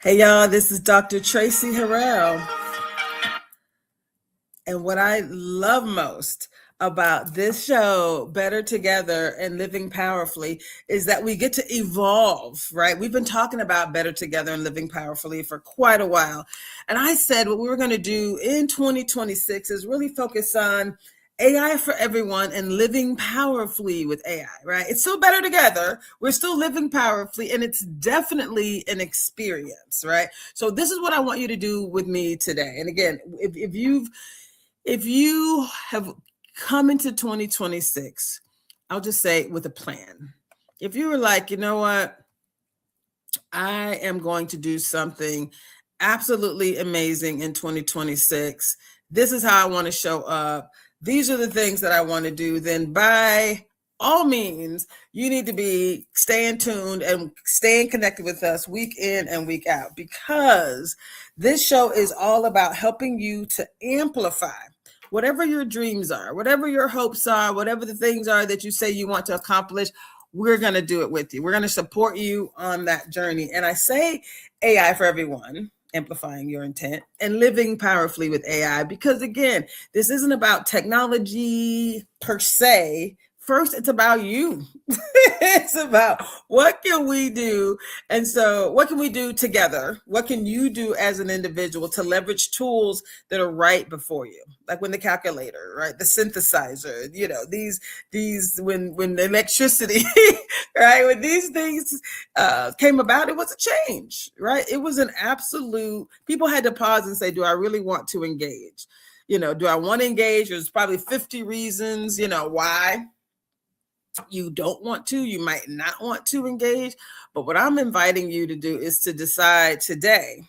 Hey y'all, this is Dr. Traci Harrell. And what I love most about this show, Better Together and Living Powerfully, is that we get to evolve, right? We've been talking about Better Together and Living Powerfully for quite a while. And I said what we were going to do in 2026 is really focus on AI for everyone and living powerfully with AI, right? It's still better together. We're still living powerfully, and it's definitely an experience, right? So this is what I want you to do with me today. And again, if you have come into 2026, I'll just say with a plan. If you were like, you know what, I am going to do something absolutely amazing in 2026. This is how I want to show up. These are the things that I want to do. Then by all means, you need to be staying tuned and staying connected with us week in and week out, because this show is all about helping you to amplify whatever your dreams are, whatever your hopes are, whatever the things are that you say you want to accomplish. We're going to do it with you. We're going to support you on that journey. And I say AI for everyone, amplifying your intent and living powerfully with AI, because again, this isn't about technology per se. First, it's about you. It's about what can we do? And so what can we do together? What can you do as an individual to leverage tools that are right before you? Like when the calculator, right? The synthesizer, when the electricity, right? When these things came about, it was a change, right? It was an absolute, people had to pause and say, do I really want to engage? Do I want to engage? There's probably 50 reasons, why you don't want to, you might not want to engage. But what I'm inviting you to do is to decide today,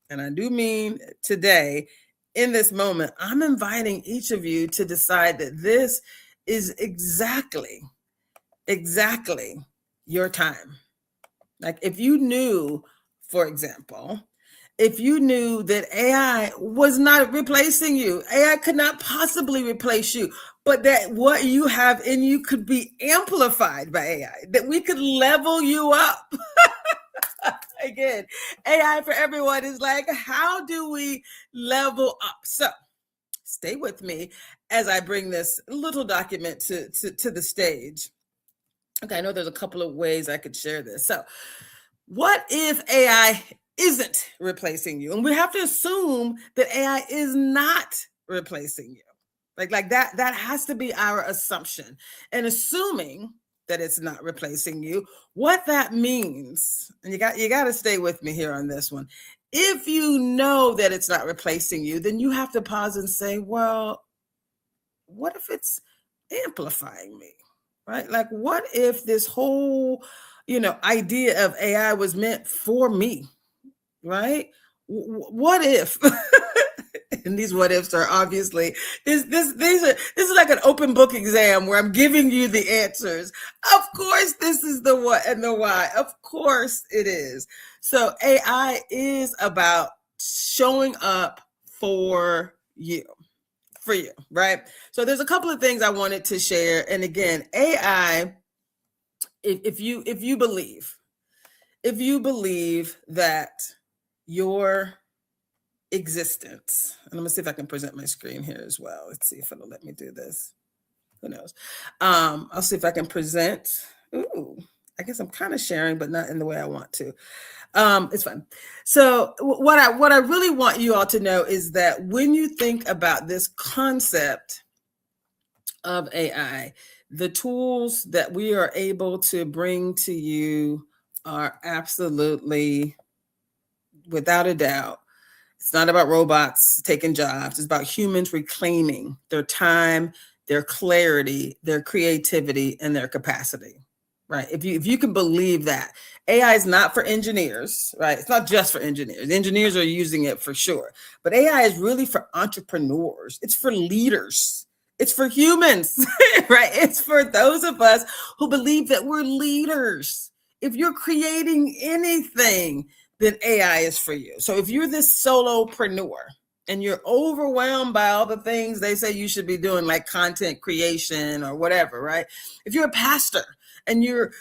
and I do mean today, in this moment, I'm inviting each of you to decide that this is exactly your time. Like if you knew, for example, if you knew that AI was not replacing you, AI could not possibly replace you, but that what you have in you could be amplified by AI, that we could level you up. Again, AI for everyone is like, how do we level up? So stay with me as I bring this little document to the stage. Okay, I know there's a couple of ways I could share this. So what if AI isn't replacing you? And we have to assume that AI is not replacing you. Like that has to be our assumption. And assuming that it's not replacing you, what that means, and you got to stay with me here on this one. If you know that it's not replacing you, then you have to pause and say, well, what if it's amplifying me? Right? Like, what if this whole, idea of AI was meant for me? Right? What if? And these what ifs are obviously this is like an open book exam where I'm giving you the answers. Of course, this is the what and the why. Of course it is. So AI is about showing up for you, right? So there's a couple of things I wanted to share. And again, AI, if you believe that your existence, and I'm gonna see if I can present my screen here as well. Let's see if it'll let me do this. Who knows? I'll see if I can present. Ooh, I guess I'm kind of sharing, but not in the way I want to. It's fine. So what I really want you all to know is that when you think about this concept of AI, the tools that we are able to bring to you are absolutely, without a doubt, it's not about robots taking jobs. It's about humans reclaiming their time, their clarity, their creativity, and their capacity, right? If you can believe that. AI is not for engineers, right? It's not just for engineers. Engineers are using it for sure. But AI is really for entrepreneurs. It's for leaders. It's for humans, right? It's for those of us who believe that we're leaders. If you're creating anything, then AI is for you. So if you're this solopreneur and you're overwhelmed by all the things they say you should be doing, like content creation or whatever, right? If you're a pastor and you're,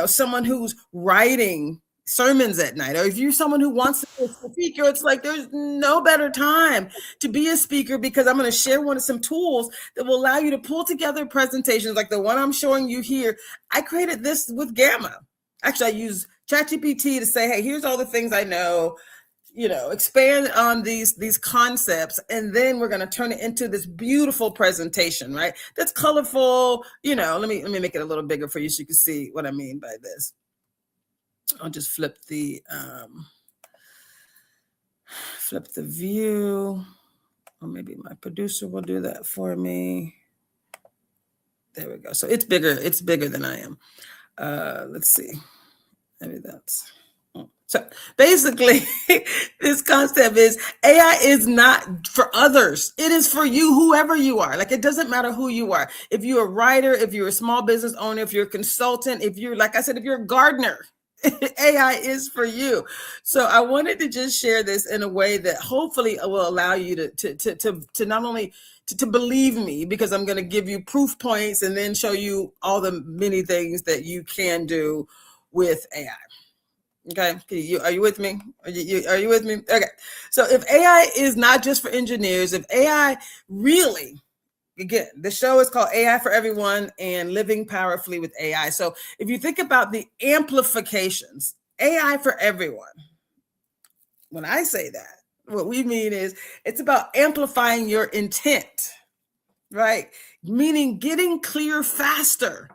someone who's writing sermons at night, or if you're someone who wants to be a speaker, it's like there's no better time to be a speaker, because I'm going to share some tools that will allow you to pull together presentations like the one I'm showing you here. I created this with Gamma. Actually, I use ChatGPT to say, hey, here's all the things I know, expand on these concepts, and then we're going to turn it into this beautiful presentation, right? That's colorful. Let me make it a little bigger for you so you can see what I mean by this. I'll just flip the view, or maybe my producer will do that for me. There we go. So it's bigger than I am. Let's see. Maybe that's. So basically, this concept is AI is not for others. It is for you, whoever you are. Like, it doesn't matter who you are. If you're a writer, if you're a small business owner, if you're a consultant, if you're, like I said, if you're a gardener, AI is for you. So I wanted to just share this in a way that hopefully will allow you to not only to believe me, because I'm going to give you proof points and then show you all the many things that you can do with AI. Okay, are you with me? Are you with me? Okay, so if AI is not just for engineers, if AI really, again, the show is called AI for Everyone and Living Powerfully with AI. So if you think about the amplifications, AI for everyone, when I say that, what we mean is it's about amplifying your intent, right? Meaning getting clear faster.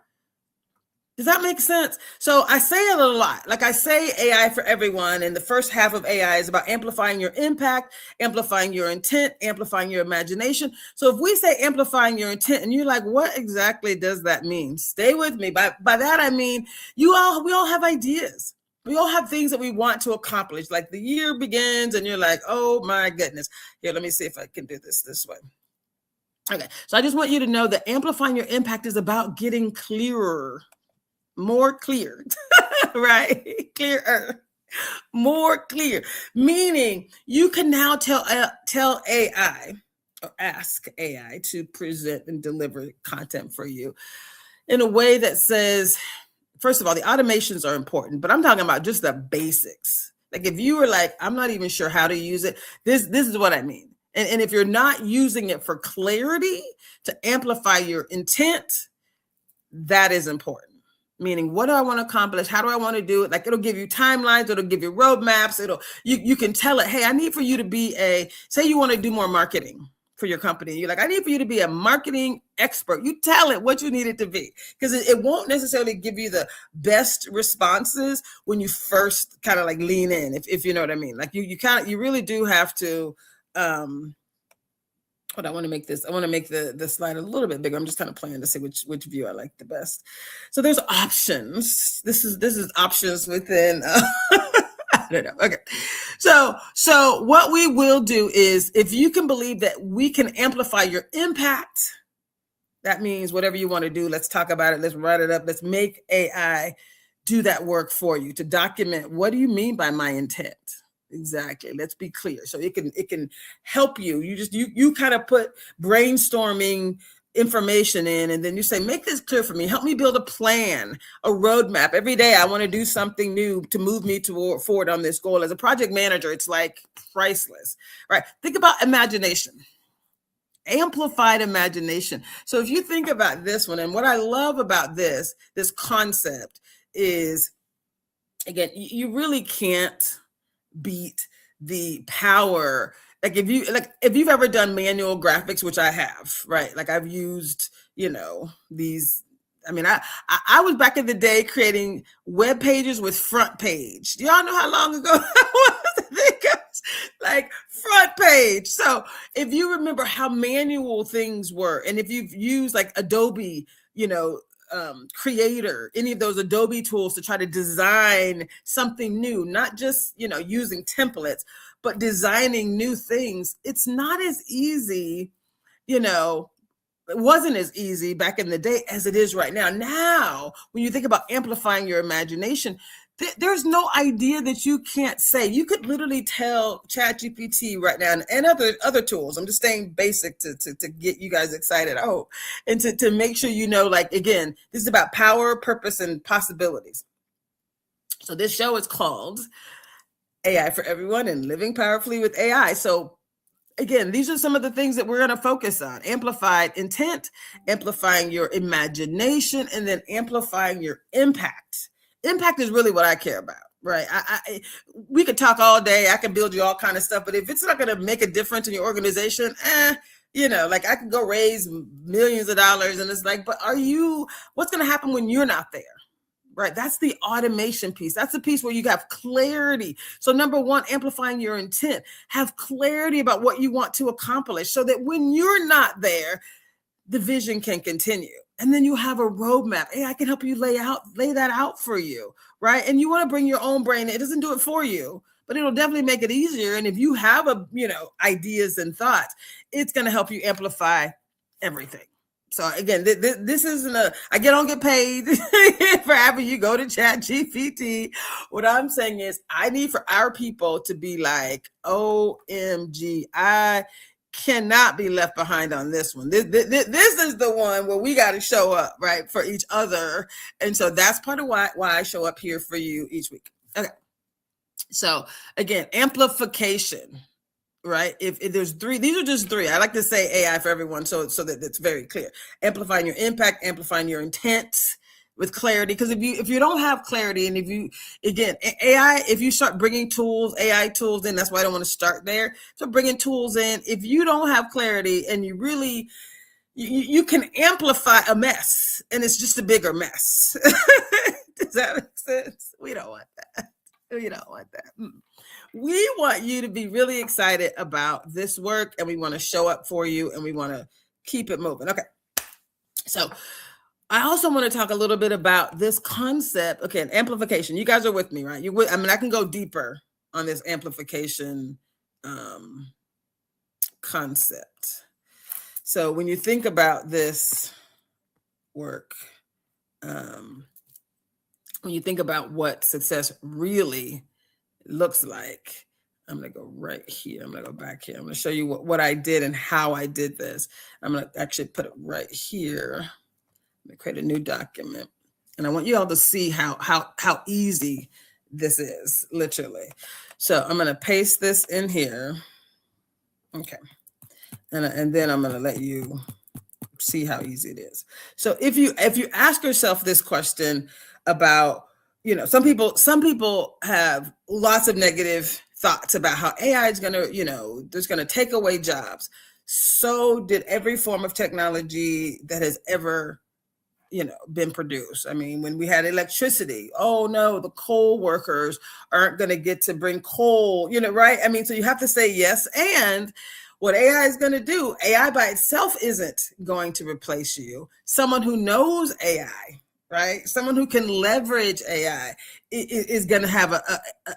Does that make sense? So I say it a lot. Like, I say AI for everyone, and the first half of AI is about amplifying your impact, amplifying your intent, amplifying your imagination. So if we say amplifying your intent, and you're like, what exactly does that mean? Stay with me. By that, I mean, we all have ideas. We all have things that we want to accomplish. Like, the year begins and you're like, oh my goodness. Here, let me see if I can do this way. Okay. So I just want you to know that amplifying your impact is about getting clearer. More clear, right? Clearer, more clear, meaning you can now tell AI or ask AI to present and deliver content for you in a way that says, first of all, the automations are important, but I'm talking about just the basics. Like, if you were like, I'm not even sure how to use it, this is what I mean. And if you're not using it for clarity to amplify your intent, that is important. Meaning, what do I want to accomplish? How do I want to do it? Like, it'll give you timelines. It'll give you roadmaps. You can tell it, hey, I need for you to be say you want to do more marketing for your company. You're like, I need for you to be a marketing expert. You tell it what you need it to be, because it won't necessarily give you the best responses when you first kind of like lean in, if you know what I mean. Like, you really do have to, I want to make the slide a little bit bigger. I'm just kind of playing to see which view I like the best. So there's options. This is options within. I don't know. Okay. So what we will do is, if you can believe that we can amplify your impact, that means whatever you want to do, let's talk about it. Let's write it up. Let's make AI do that work for you to document. What do you mean by my intent? Exactly. Let's be clear. So it can help you. You kind of put brainstorming information in, and then you say, make this clear for me. Help me build a plan, a roadmap. Every day I want to do something new to move me forward on this goal. As a project manager, it's like priceless, right? Think about imagination. Amplified imagination. So if you think about this one, and what I love about this concept is, again, you really can't beat the power. Like, if you've ever done manual graphics, which I have, right? Like, I've used, these. I mean, I was back in the day creating web pages with front page. Do y'all know how long ago that was? I think it was like front page. So if you remember how manual things were, and if you've used like Adobe, Creator, any of those Adobe tools to try to design something new, not just, using templates, but designing new things, it's not as easy, it wasn't as easy back in the day as it is right now. Now, when you think about amplifying your imagination, there's no idea that you can't say. You could literally tell ChatGPT right now, and other tools. I'm just staying basic to get you guys excited. Oh, and to make sure like, again, this is about power, purpose, and possibilities. So this show is called AI for Everyone and Living Powerfully with AI. So again, these are some of the things that we're going to focus on: amplified intent, amplifying your imagination, and then amplifying your impact. Impact is really what I care about, right? We could talk all day. I can build you all kind of stuff, but if it's not going to make a difference in your organization, like I could go raise millions of dollars, and it's like, but what's going to happen when you're not there? Right. That's the automation piece. That's the piece where you have clarity. So number one, amplifying your intent, have clarity about what you want to accomplish so that when you're not there, the vision can continue. And then you have a roadmap. Hey, I can help you lay that out for you. Right. And you want to bring your own brain. It doesn't do it for you, but it'll definitely make it easier. And if you have ideas and thoughts, it's going to help you amplify everything. So again, this isn't I don't get paid for having you go to ChatGPT. What I'm saying is I need for our people to be like, OMG, I cannot be left behind on this one. This is the one where we got to show up, right, for each other. And so that's part of why I show up here for you each week. Okay. So again, amplification. Right. If there's three, these are just three. I like to say AI for everyone, so that it's very clear. Amplifying your impact, amplifying your intent with clarity. Because if you don't have clarity, and AI, if you start bringing AI tools in, that's why I don't want to start there. So bringing tools in, if you don't have clarity, and you really you can amplify a mess, and it's just a bigger mess. Does that make sense? We don't want that. We don't want that. We want you to be really excited about this work, and we want to show up for you, and we want to keep it moving. Okay. So I also want to talk a little bit about this concept. Okay. Amplification. You guys are with me, right? I can go deeper on this amplification concept. So when you think about this work, when you think about what success really looks like, I'm going to go right here. I'm going to go back here. I'm going to show you what I did and how I did this. I'm going to actually put it right here. I'm going to create a new document. And I want you all to see how easy this is, literally. So I'm going to paste this in here. Okay. And then I'm going to let you see how easy it is. So if you ask yourself this question about, some people have lots of negative thoughts about how AI is going to, there's going to take away jobs. So did every form of technology that has ever, been produced. I mean, when we had electricity, oh no, the coal workers aren't going to get to bring coal, right? I mean, so you have to say yes. And what AI is going to do, AI by itself isn't going to replace you. Someone who knows AI, right? Someone who can leverage AI is going to have a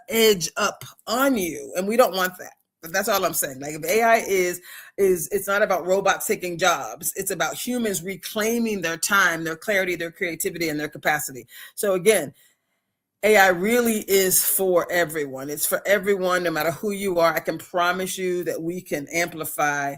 edge up on you. And we don't want that. But that's all I'm saying. Like, if AI is it's not about robots taking jobs. It's about humans reclaiming their time, their clarity, their creativity, and their capacity. So again, AI really is for everyone. It's for everyone, no matter who you are. I can promise you that we can amplify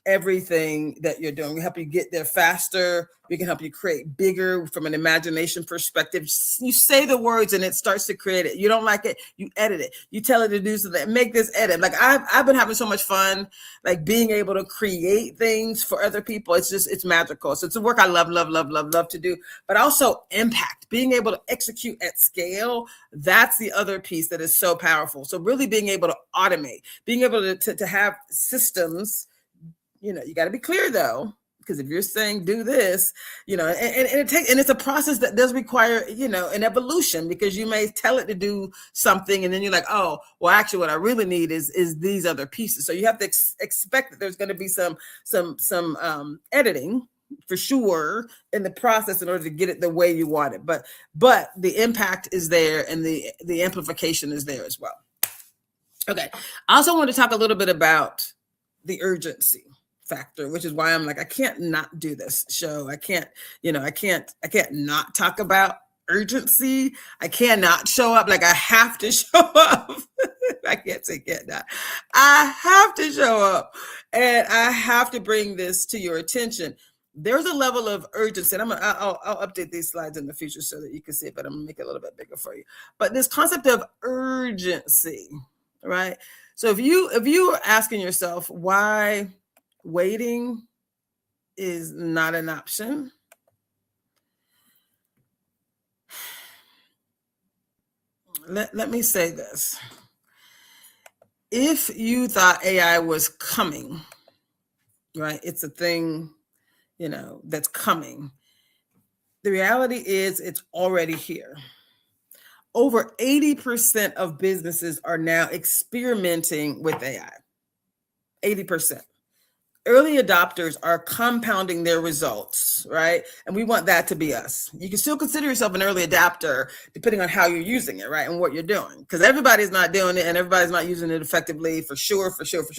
everything that you're doing. We help you get there faster. We can help you create bigger from an imagination perspective. You say the words and it starts to create it. You don't like it, you edit it. You tell it to do something, make this edit. Like I've been having so much fun, like being able to create things for other people. It's magical. So it's a work I love to do, but also impact, being able to execute at scale. That's the other piece that is so powerful. So really being able to automate, being able to have systems. You got to be clear though, because if you're saying do this, and it's a process that does require, an evolution, because you may tell it to do something and then you're like, oh, well, actually what I really need is these other pieces. So you have to expect that there's going to be some editing for sure in the process in order to get it the way you want it. But the impact is there and the amplification is there as well. Okay. I also want to talk a little bit about the urgency factor, which is why I'm like, I can't not do this show. I can't not talk about urgency. I cannot show up. Like, I have to show up. I can't say can't not. I have to show up, and I have to bring this to your attention. there's a level of urgency. And I'll update these slides in the future so that you can see it, but I'm gonna make it a little bit bigger for you. But this concept of urgency, right? So if you are asking yourself why waiting is not an option, let me say this. If you thought AI was coming, right? It's a thing, that's coming. The reality is it's already here. Over 80% of businesses are now experimenting with AI. 80%. Early adopters are compounding their results, right? And we want that to be us. You can still consider yourself an early adopter depending on how you're using it, right? And what you're doing. Because everybody's not doing it and everybody's not using it effectively, for sure.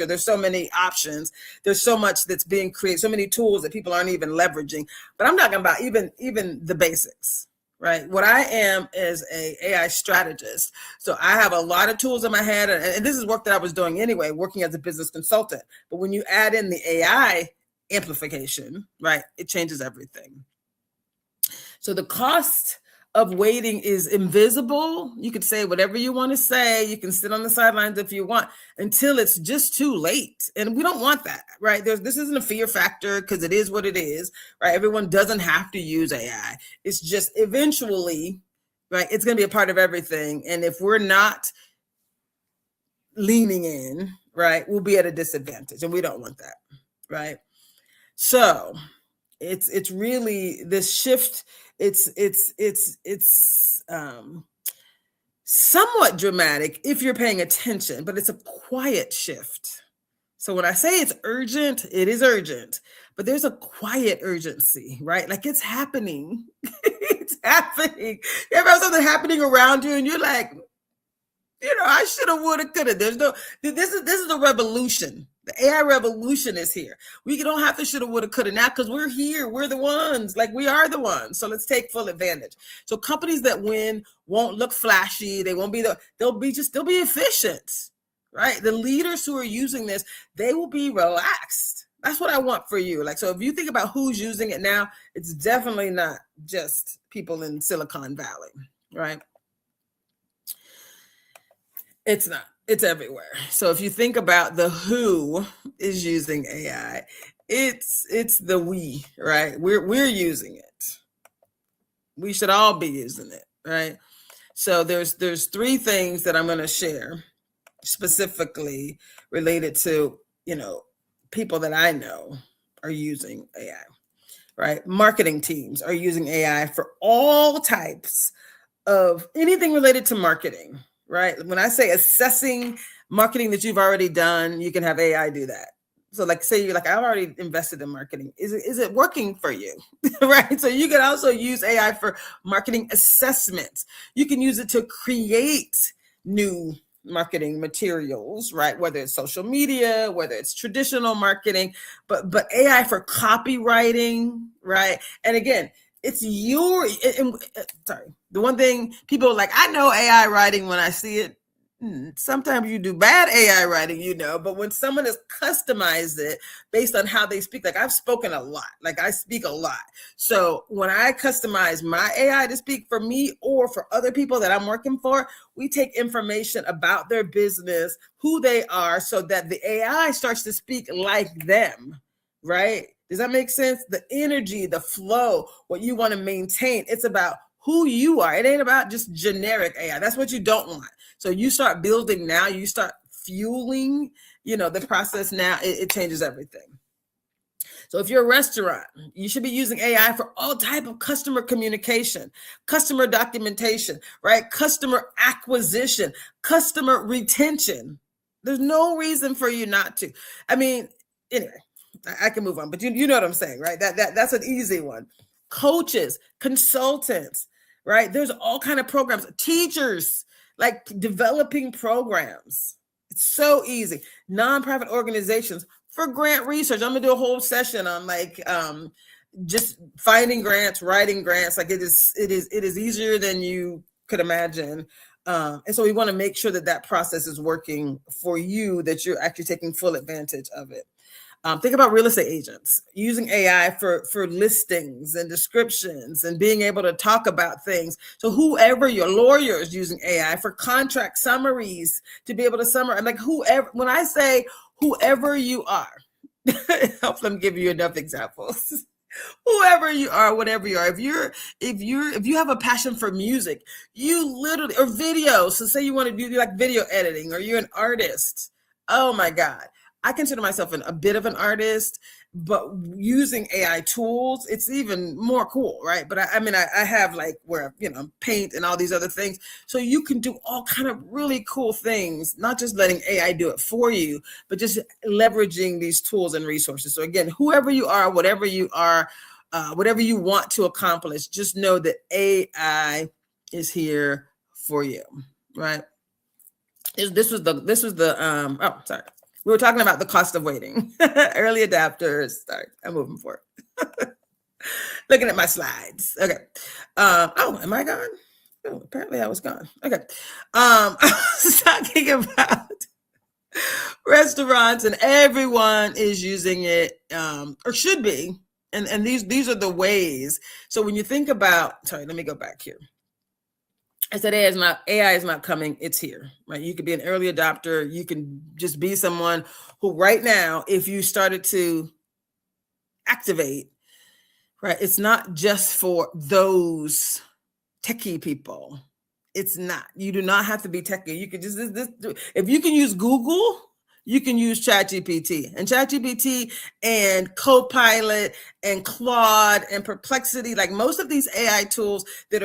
There's so many options. There's so much that's being created, so many tools that people aren't even leveraging. But I'm talking about even the basics. Right. What I am is a AI strategist. So I have a lot of tools in my head, and this is work that I was doing anyway, working as a business consultant. But when you add in the AI amplification, right, it changes everything. So the cost of waiting is invisible. You could say whatever you want to say. You can sit on the sidelines if you want until it's just too late. And we don't want that, right? This isn't a fear factor because it is what it is, right? Everyone doesn't have to use AI. It's just eventually, right, it's going to be a part of everything. And if we're not leaning in, right, we'll be at a disadvantage. And we don't want that, right? So it's really this shift. It's somewhat dramatic if you're paying attention, but it's a quiet shift. So when I say it's urgent, it is urgent, but there's a quiet urgency, right? Like it's happening. It's happening. You ever have something happening around you and you're like, I should have, would have, could have. This is a revolution. The AI revolution is here. We don't have to shoulda, woulda, coulda now because we're here. We're the ones. Like we are the ones. So let's take full advantage. So companies that win won't look flashy. They won't be they'll be efficient, right? The leaders who are using this, they will be relaxed. That's what I want for you. Like, so if you think about who's using it now, it's definitely not just people in Silicon Valley, right? It's not. It's everywhere. So if you think about the who is using AI, it's the we, right? We're using it. We should all be using it, right? So there's 3 things that I'm going to share specifically related to, people that I know are using AI, right? Marketing teams are using AI for all types of anything related to marketing. Right. When I say assessing marketing that you've already done, you can have AI do that. So like say you're like, I've already invested in marketing. Is it working for you? Right. So you can also use AI for marketing assessments. You can use it to create new marketing materials, right? Whether it's social media, whether it's traditional marketing, but AI for copywriting, right? And again, it's the one thing people are like, I know AI writing when I see it. Sometimes you do bad AI writing, but when someone has customized it based on how they speak, like I've spoken a lot, like I speak a lot. So when I customize my AI to speak for me or for other people that I'm working for, we take information about their business, who they are, so that the AI starts to speak like them, right? Does that make sense? The energy, the flow, what you want to maintain. It's about who you are. It ain't about just generic AI. That's what you don't want. So you start building now, you start fueling, the process now, it changes everything. So if you're a restaurant, you should be using AI for all type of customer communication, customer documentation, right? Customer acquisition, customer retention. There's no reason for you not to. I mean, anyway. I can move on, but you know what I'm saying, right? That's an easy one. Coaches, consultants, right? There's all kind of programs. Teachers, like developing programs. It's so easy. Nonprofit organizations for grant research. I'm gonna do a whole session on just finding grants, writing grants. Like it is easier than you could imagine. And so we want to make sure that process is working for you, that you're actually taking full advantage of it. Think about real estate agents using AI for listings and descriptions and being able to talk about things. So whoever your lawyer is using AI for contract summaries to be able to summarize, like whoever, when I say whoever you are, help them give you enough examples. Whoever you are, whatever you are, if you have a passion for music, you literally, or video. So say you want to do like video editing, or you're an artist. Oh my God. I consider myself a bit of an artist, but using AI tools, it's even more cool, right? But I have like where, paint and all these other things. So you can do all kind of really cool things, not just letting AI do it for you, but just leveraging these tools and resources. So again, whoever you are, whatever you are, whatever you want to accomplish, just know that AI is here for you, right? This was the sorry. We were talking about the cost of waiting. Early adapters. Sorry, I'm moving forward. Looking at my slides. Okay. Am I gone? Oh, apparently I was gone. Okay. I was talking about restaurants, and everyone is using it, or should be. And these are the ways. So when you think about, sorry, let me go back here. I said AI is not coming, it's here, right? You could be an early adopter. You can just be someone who right now, if you started to activate, right, it's not just for those techie people. It's not. You do not have to be techie. You could just, if you can use Google, you can use ChatGPT, and Copilot and Claude and Perplexity. Like most of these AI tools that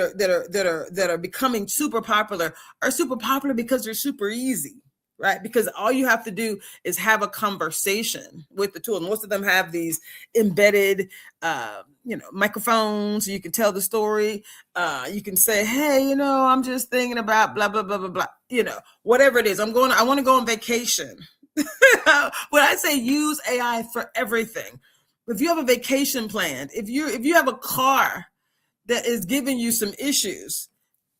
are becoming super popular are super popular because they're super easy, right? Because all you have to do is have a conversation with the tool. And most of them have these embedded, microphones. So you can tell the story. You can say, hey, I'm just thinking about blah, blah, blah, blah, blah, whatever it is. I want to go on vacation. When I say use AI for everything, if you have a vacation planned, if you have a car that is giving you some issues,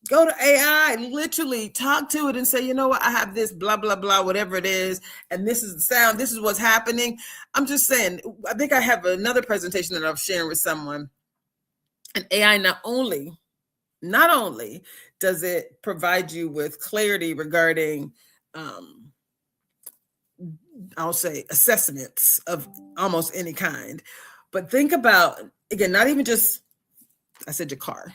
go to AI, literally talk to it and say, you know what, I have this blah, blah, blah, whatever it is. And this is the sound. This is what's happening. I'm just saying, I think I have another presentation that I'm sharing with someone. And AI not only does it provide you with clarity regarding, I'll say, assessments of almost any kind. But think about, again, not even just, I said your car,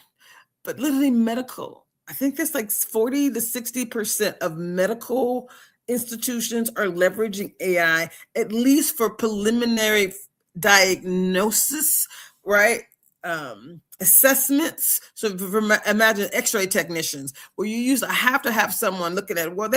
but literally medical. I think there's like 40 to 60% of medical institutions are leveraging AI, at least for preliminary diagnosis, right? Assessments. So imagine X-ray technicians, where you have to have someone looking at it. Well,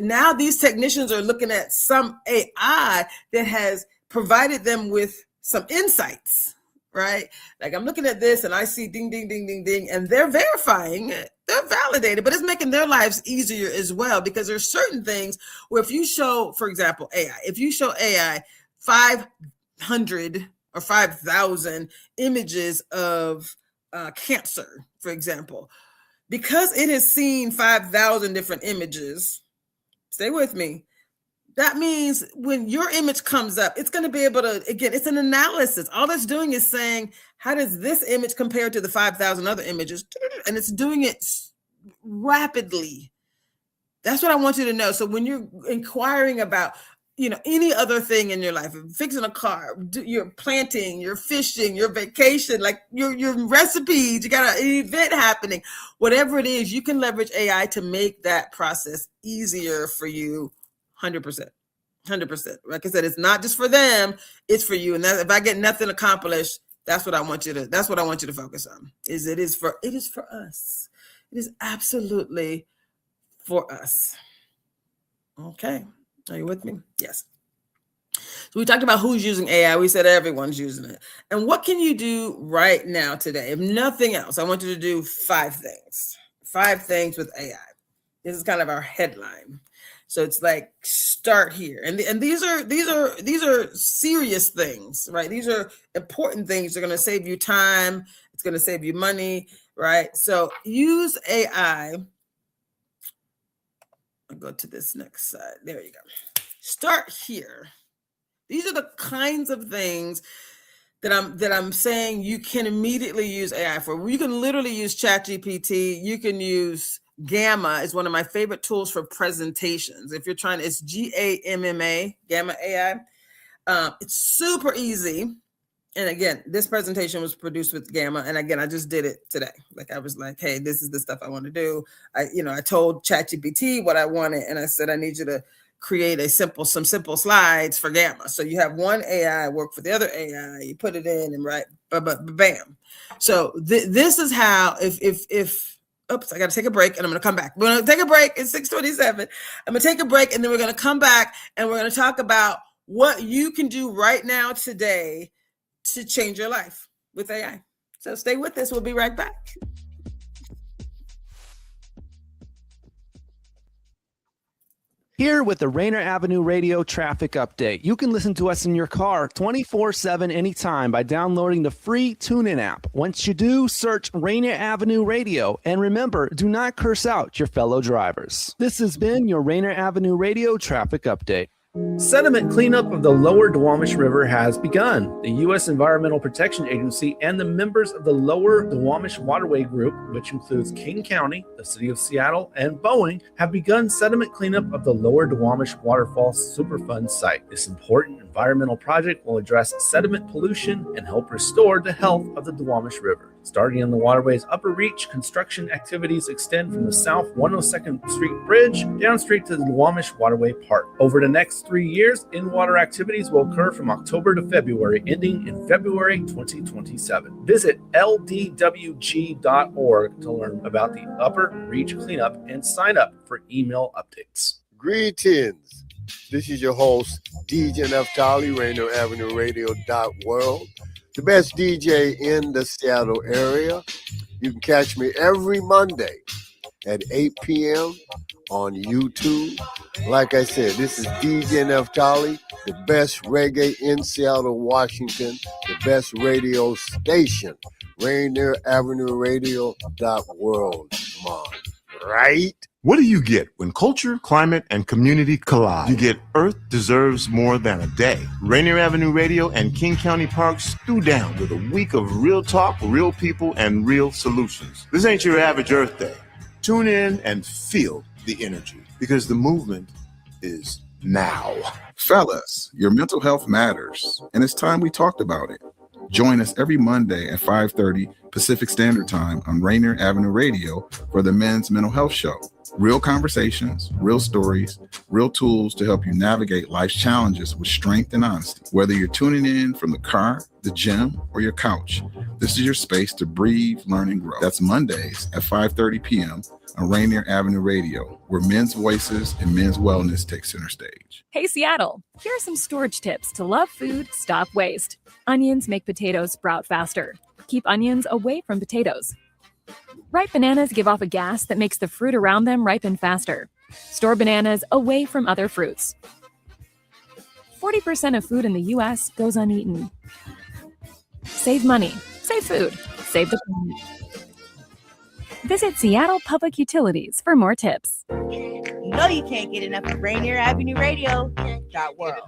now these technicians are looking at some AI that has provided them with some insights, right? Like I'm looking at this and I see ding, ding, ding, ding, ding, and they're verifying it. They're validated, but it's making their lives easier as well, because there's certain things where if you show, for example, if you show AI 500 or 5,000 images of cancer, for example, because it has seen 5,000 different images, stay with me, that means when your image comes up, it's going to be able to, again, it's an analysis. All it's doing is saying, how does this image compare to the 5,000 other images? And it's doing it rapidly. That's what I want you to know. So when you're inquiring about, any other thing in your life, fixing a car, you're planting, you're fishing, your vacation, like your recipes, you got an event happening, whatever it is, you can leverage AI to make that process easier for you. 100%. Like I said, it's not just for them, it's for you. And that, if I get nothing accomplished, that's what I want you to focus on. It is for us. It is absolutely for us. Okay. Are you with me? Yes. So we talked about who's using AI. We said everyone's using it. And what can you do right now today? If nothing else, I want you to do 5 things. 5 things with AI. This is kind of our headline. So it's like, start here. And these are serious things, right? These are important things. They're going to save you time. It's going to save you money, right? So use AI. I'll go to this next side. There you go. Start here. These are the kinds of things that I'm saying you can immediately use AI for. You can literally use ChatGPT. You can use Gamma is one of my favorite tools for presentations. If you're trying, it's GAMMA, Gamma AI. It's super easy. And again, this presentation was produced with Gamma. And again, I just did it today. Like I was like, hey, this is the stuff I want to do. I told ChatGPT what I wanted. And I said, I need you to create some simple slides for Gamma. So you have one AI work for the other AI, you put it in and bam. So this is how, oops, I got to take a break and I'm going to come back. We're going to take a break. It's 6:27. I'm going to take a break and then we're going to come back and we're going to talk about what you can do right now today to change your life with AI. So stay with us. We'll be right back. Here with the Rainier Avenue Radio traffic update. You can listen to us in your car 24/7 anytime by downloading the free TuneIn app. Once you do, search Rainier Avenue Radio. And remember, do not curse out your fellow drivers. This has been your Rainier Avenue Radio traffic update. Sediment cleanup of the lower Duwamish River has begun. The U.S. Environmental Protection Agency and the members of the Lower Duwamish Waterway Group, which includes King County, the City of Seattle, and Boeing, have begun sediment cleanup of the Lower Duwamish Waterfall Superfund site. This important environmental project will address sediment pollution and help restore the health of the Duwamish River. Starting on the waterway's upper reach, construction activities extend from the South 102nd Street Bridge down straight to the Duwamish Waterway Park. Over the next 3 years, in-water activities will occur from October to February, ending in February 2027. Visit ldwg.org to learn about the upper reach cleanup and sign up for email updates. Greetings. This is your host, DJ Neftali, Rainier Avenue Radio.world. The best DJ in the Seattle area. You can catch me every Monday at 8 p.m. on YouTube. Like I said, this is DJ Neftali, the best reggae in Seattle, Washington, the best radio station, Rainier Avenue Radio.world. Mom, right? What do you get when culture, climate, and community collide? You get Earth Deserves More Than a Day. Rainier Avenue Radio and King County Parks stew down with a week of real talk, real people, and real solutions. This ain't your average Earth Day. Tune in and feel the energy because the movement is now. Fellas, your mental health matters, and it's time we talked about it. Join us every Monday at 5:30 Pacific Standard Time on Rainier Avenue Radio for the Men's Mental Health Show. Real conversations, real stories, real tools to help you navigate life's challenges with strength and honesty. Whether you're tuning in from the car, the gym, or your couch, this is your space to breathe, learn, and grow. That's Mondays at 5:30 p.m. on Rainier Avenue Radio, where men's voices and men's wellness take center stage. Hey, Seattle, here are some storage tips to love food, stop waste. Onions make potatoes sprout faster. Keep onions away from potatoes. Ripe bananas give off a gas that makes the fruit around them ripen faster. Store bananas away from other fruits. 40% of food in the U.S. goes uneaten. Save money, save food, save the planet. Visit Seattle Public Utilities for more tips. No, you can't get enough of Rainier Avenue Radio.world.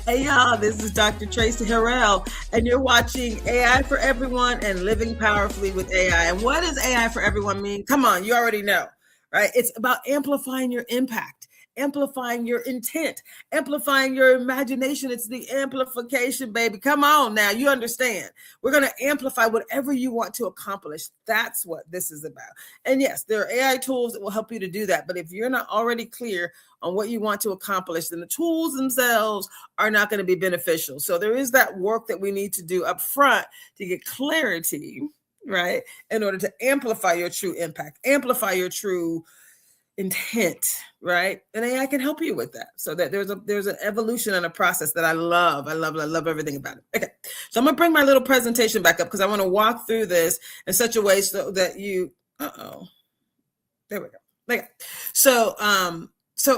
Hey y'all, this is Dr. Traci Harrell, and you're watching AI for Everyone and Living Powerfully with AI. And what does AI for Everyone mean? Come on, you already know, right? It's about amplifying your impact, amplifying your intent, amplifying your imagination. It's the amplification, baby. Come on now, you understand. We're going to amplify whatever you want to accomplish. That's what this is about. And yes, there are AI tools that will help you to do that. But if you're not already clear on what you want to accomplish, then the tools themselves are not going to be beneficial. So there is that work that we need to do up front to get clarity, right? In order to amplify your true impact, amplify your true intent, right? And AI can help you with that. So that there's an evolution and a process that I love. I love everything about it. Okay. So I'm going to bring my little presentation back up because I want to walk through this in such a way so that you, There we go. Okay. So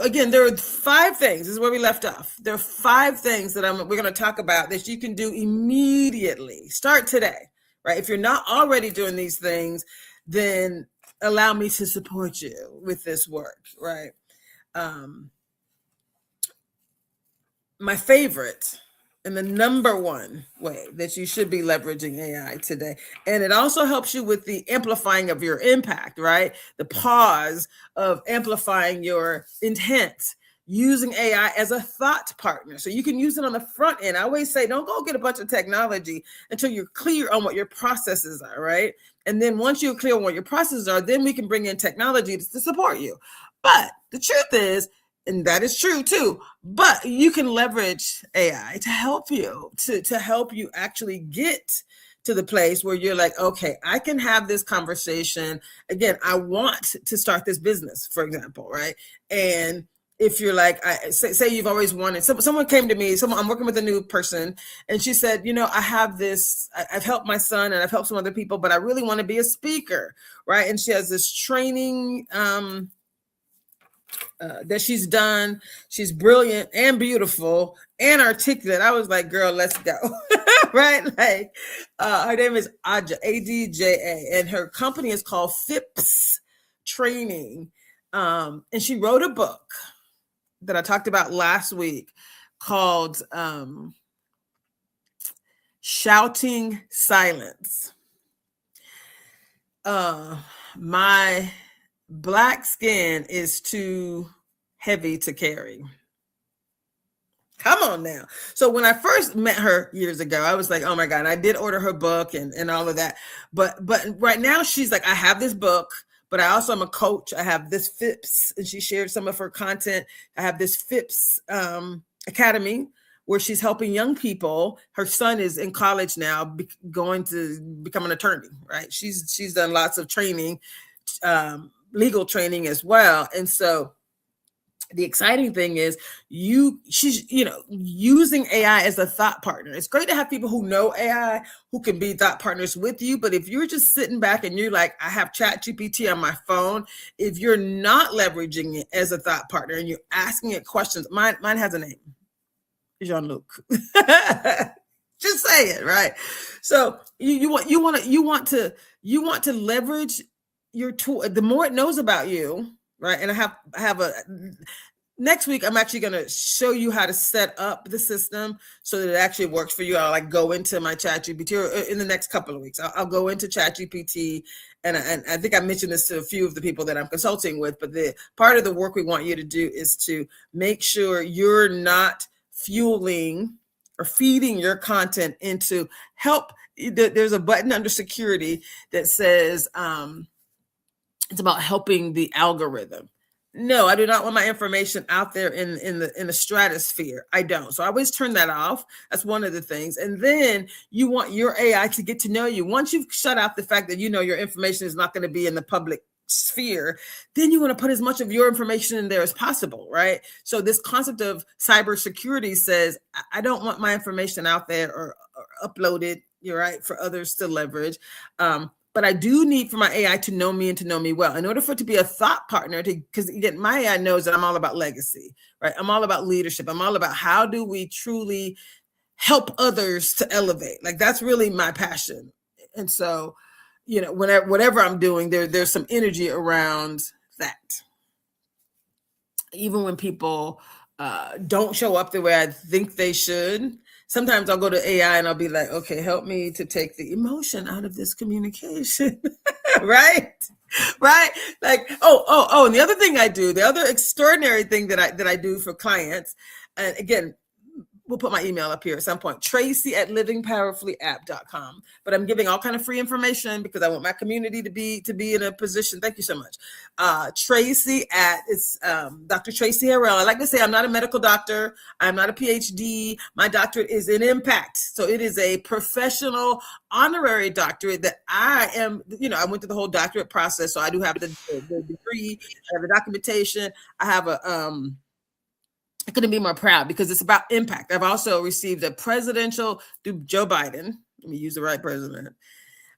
again, there are 5 things. This is where we left off. There are 5 things that we're going to talk about that you can do immediately. Start today, right? If you're not already doing these things, then allow me to support you with this work, right? My favorite and the number one way that you should be leveraging AI today. And it also helps you with the amplifying of your impact, right? The pause of amplifying your intent, using AI as a thought partner. So you can use it on the front end. I always say, don't go get a bunch of technology until you're clear on what your processes are, right? And then once you're clear on what your processes are, then we can bring in technology to support you. But the truth is, and that is true too, but you can leverage AI to help you, to help you actually get to the place where you're like, okay, I can have this conversation. Again, I want to start this business, for example, right? And if you're like, say you've always wanted, someone came to me, I'm working with a new person, and she said, I have this, I've helped my son and I've helped some other people, but I really want to be a speaker, right? And she has this training, that she's done. She's brilliant and beautiful and articulate. I was like, girl, let's go. Right? Like, her name is Adja, A-D-J-A, and her company is called FIPS Training. And she wrote a book that I talked about last week called Shouting Silence. My Black skin is too heavy to carry. Come on now. So when I first met her years ago, I was like, oh my God, I did order her book and all of that. But right now she's like, I have this book, but I also am a coach. I have this FIPS, and she shared some of her content. I have this FIPS Academy where she's helping young people. Her son is in college now, going to become an attorney, right? She's done lots of training, legal training as well. And so the exciting thing is she's using AI as a thought partner. It's great to have people who know AI who can be thought partners with you. But if you're just sitting back and you're like, I have ChatGPT on my phone, if you're not leveraging it as a thought partner and you're asking it questions, mine has a name, Jean-Luc. Just say it, right? So you want to leverage your tool. The more it knows about you, right? And I have next week, I'm actually going to show you how to set up the system so that it actually works for you. I'll like go into my ChatGPT, or in the next couple of weeks, I'll go into ChatGPT. And I think I mentioned this to a few of the people that I'm consulting with, but the part of the work we want you to do is to make sure you're not fueling or feeding your content into help. There's a button under security that says, it's about helping the algorithm. No, I do not want my information out there in the stratosphere. I don't. So I always turn that off. That's one of the things. And then you want your AI to get to know you. Once you've shut out the fact that your information is not going to be in the public sphere, then you want to put as much of your information in there as possible, right? So this concept of cybersecurity says, I don't want my information out there or uploaded, you're right, for others to leverage. But I do need for my AI to know me and to know me well. In order for it to be a thought partner, because again, my AI knows that I'm all about legacy, right? I'm all about leadership. I'm all about how do we truly help others to elevate? Like that's really my passion. And so, whatever I'm doing, there's some energy around that. Even when people don't show up the way I think they should, sometimes I'll go to AI and I'll be like, okay, help me to take the emotion out of this communication. Right? Like, and the other thing I do, the other extraordinary thing that I do for clients, and again, we'll put my email up here at some point, Traci@livingpowerfullyapp.com. But I'm giving all kind of free information because I want my community to be in a position. Thank you so much. Traci it's Dr. Traci Harrell. I like to say I'm not a medical doctor. I'm not a PhD. My doctorate is in impact. So it is a professional honorary doctorate that I am, I went through the whole doctorate process. So I do have the degree, I have the documentation. I have I couldn't be more proud because it's about impact. I've also received a presidential, through Joe Biden, let me use the right president,